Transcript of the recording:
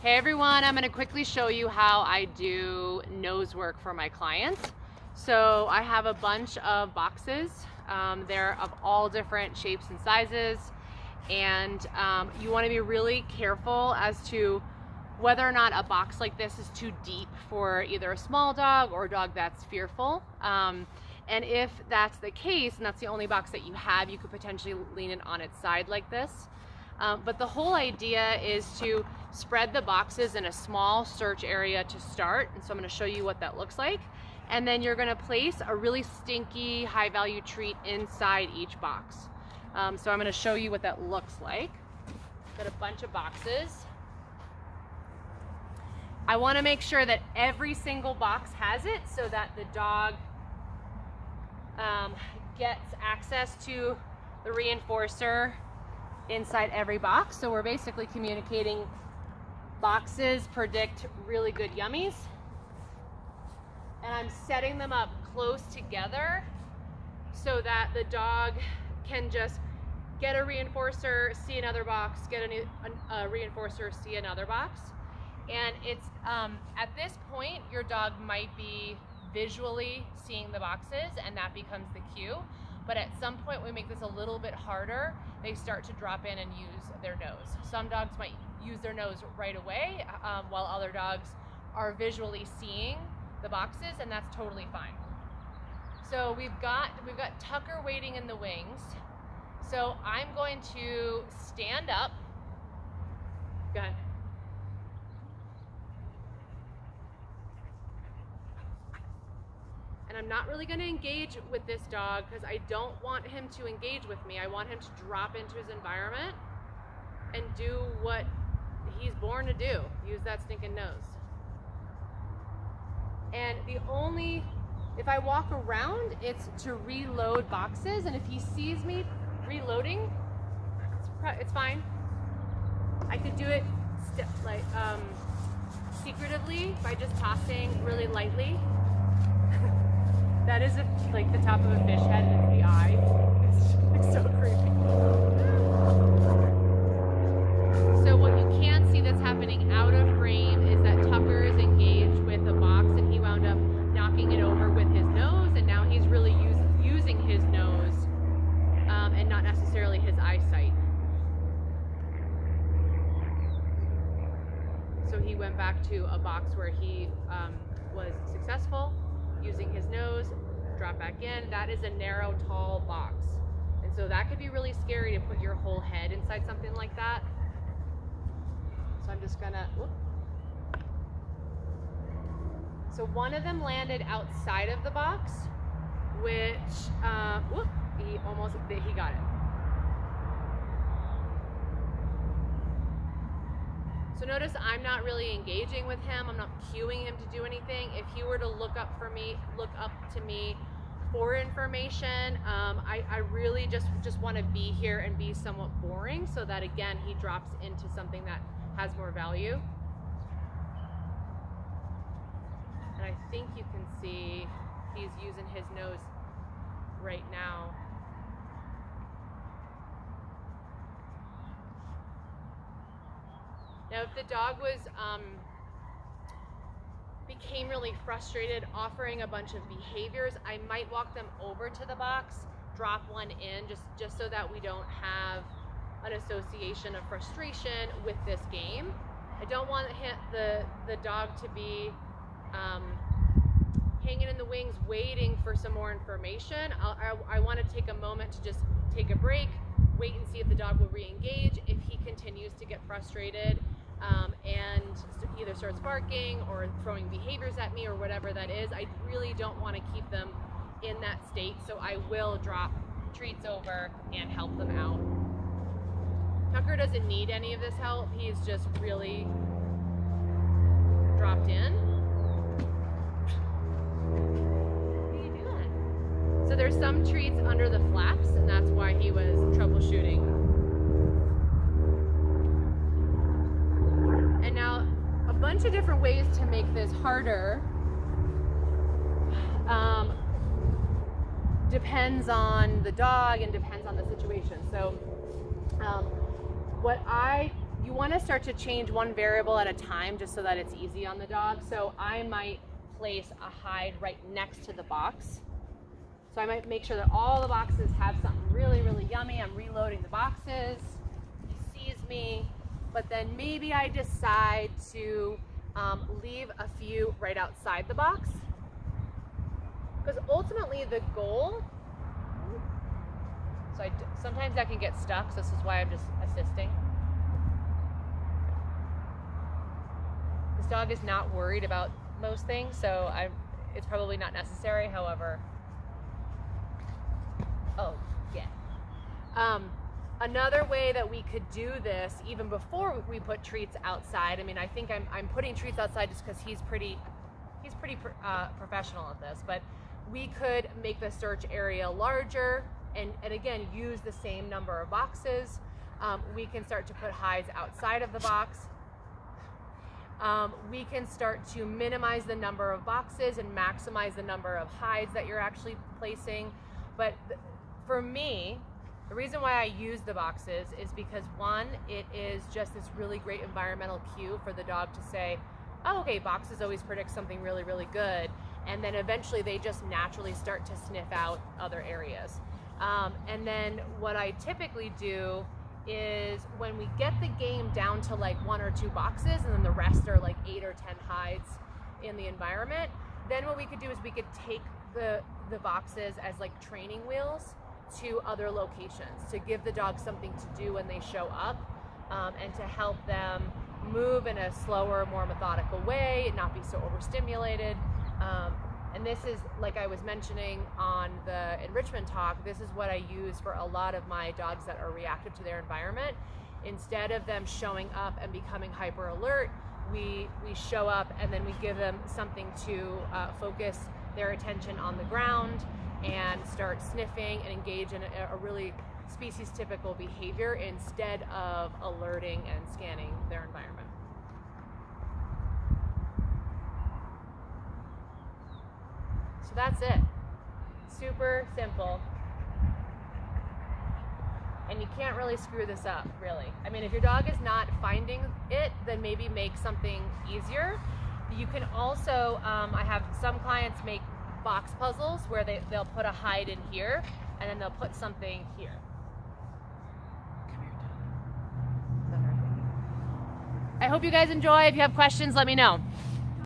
Hey everyone, I'm going to quickly show you how I do nose work for my clients. So I have a bunch of boxes. They're of all different shapes and sizes, and you want to be really careful as to whether or not a box like this is too deep for either a small dog or a dog that's fearful. And if that's the case, and that's the only box that you have, you could potentially lean it on its side like this. But the whole idea is to spread the boxes in a small search area to start. And so I'm going to show you what that looks like. And then you're going to place a really stinky, high value treat inside each box. So I'm going to show you what that looks like. Got a bunch of boxes. I want to make sure that every single box has it so that the dog gets access to the reinforcer inside every box. So we're basically communicating boxes predict really good yummies. And I'm setting them up close together so that the dog can just get a reinforcer, see another box, get a reinforcer, see another box. And it's at this point, your dog might be visually seeing the boxes, and that becomes the cue. But at some point, we make this a little bit harder. They start to drop in and use their nose. Some dogs might use their nose right away, while other dogs are visually seeing the boxes, and that's totally fine. So we've got Tucker waiting in the wings. So I'm going to stand up. Go ahead. And I'm not really going to engage with this dog because I don't want him to engage with me. I want him to drop into his environment and do what he's born to do, use that stinking nose. And if I walk around, it's to reload boxes, and if he sees me reloading, it's fine. I could do it secretively by just tossing really lightly. That is like the top of a fish head and it's the eye. It's so creepy. So what you can see that's happening out of frame is that Tucker is engaged with a box and he wound up knocking it over with his nose, and now he's really using his nose and not necessarily his eyesight. So he went back to a box where he was successful using his nose, drop back in. That is a narrow, tall box. And so that could be really scary to put your whole head inside something like that. So I'm just gonna, whoop. So one of them landed outside of the box, which, whoop, he got it. So notice I'm not really engaging with him. I'm not cueing him to do anything. If he were to look up to me for information, I really just want to be here and be somewhat boring so that, again, he drops into something that has more value. And I think you can see he's using his nose right now. Now, if the dog became really frustrated offering a bunch of behaviors, I might walk them over to the box, drop one in, just so that we don't have an association of frustration with this game. I don't want the dog to be hanging in the wings waiting for some more information. I want to take a moment to just take a break, wait and see if the dog will re-engage. If he continues to get frustrated, and either starts barking or throwing behaviors at me or whatever that is, I really don't want to keep them in that state, so I will drop treats over and help them out. Tucker doesn't need any of this help. He's just really dropped in. What are you doing? So there's some treats under the flaps, and that's why he was troubleshooting. And now a bunch of different ways to make this harder depends on the dog and depends on the situation. So what I you want to start to change one variable at a time just so that it's easy on the dog. So I might place a hide right next to the box. So I might make sure that all the boxes have something really, really yummy. I'm reloading the boxes. He sees me, but then maybe I decide to leave a few right outside the box. Because ultimately the goal, so sometimes that can get stuck, so this is why I'm just assisting. This dog is not worried about most things, so it's probably not necessary. However, oh yeah. Another way that we could do this, even before we put treats outside. I mean, I think I'm putting treats outside just because he's pretty professional at this. But we could make the search area larger, and again use the same number of boxes. We can start to put hides outside of the box. We can start to minimize the number of boxes and maximize the number of hides that you're actually placing. But for me, the reason why I use the boxes is because, one, it is just this really great environmental cue for the dog to say, oh, okay, boxes always predict something really, really good. And then eventually they just naturally start to sniff out other areas. And then what I typically do is when we get the game down to like 1 or 2 boxes and then the rest are like 8 or 10 hides in the environment, then what we could do is we could take the boxes as like training wheels to other locations to give the dog something to do when they show up, and to help them move in a slower, more methodical way, not be so overstimulated. And this is, like I was mentioning on the enrichment talk, this is what I use for a lot of my dogs that are reactive to their environment. Instead of them showing up and becoming hyper alert, we show up and then we give them something to focus their attention on the ground and start sniffing and engage in a really species typical behavior instead of alerting and scanning their environment. So that's it. Super simple. And you can't really screw this up, really. I mean, if your dog is not finding it, then maybe make something easier. You can also, I have some clients make box puzzles where they'll put a hide in here and then they'll put something here. I hope you guys enjoy. If you have questions, let me know.